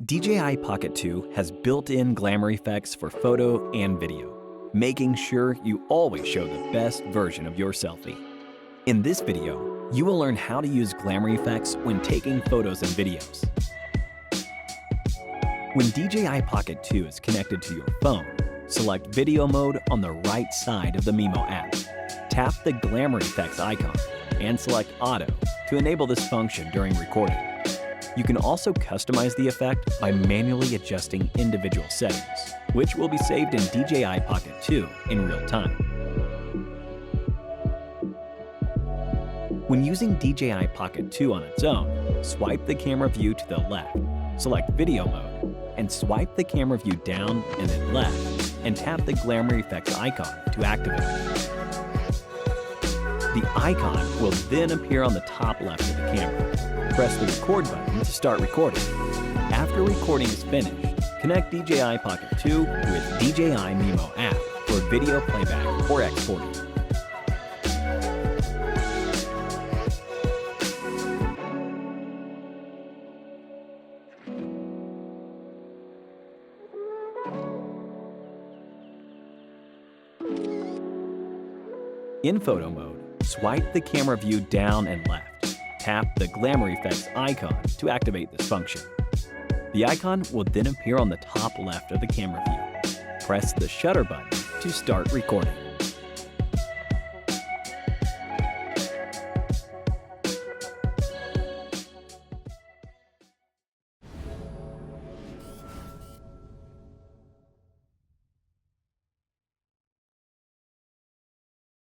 DJI Pocket 2 has built-in glamour effects for photo and video, making sure you always show the best version of your selfie. In this video, you will learn how to use glamour effects when taking photos and videos. When DJI Pocket 2 is connected to your phone, select Video Mode on the right side of the Mimo app. Tap the glamour effects icon and select Auto to enable this function during recording. You can also customize the effect by manually adjusting individual settings, which will be saved in DJI Pocket 2 in real time. When using DJI Pocket 2 on its own, swipe the camera view to the left, select Video Mode, and swipe the camera view down and then left, and tap the glamour effects icon to activate it. The icon will then appear on the top left of the camera. Press the record button to start recording. After recording is finished, connect DJI Pocket 2 with DJI Mimo app for video playback or exporting. In photo mode, swipe the camera view down and left. Tap the glamour effects icon to activate this function. The icon will then appear on the top left of the camera view. Press the shutter button to start recording.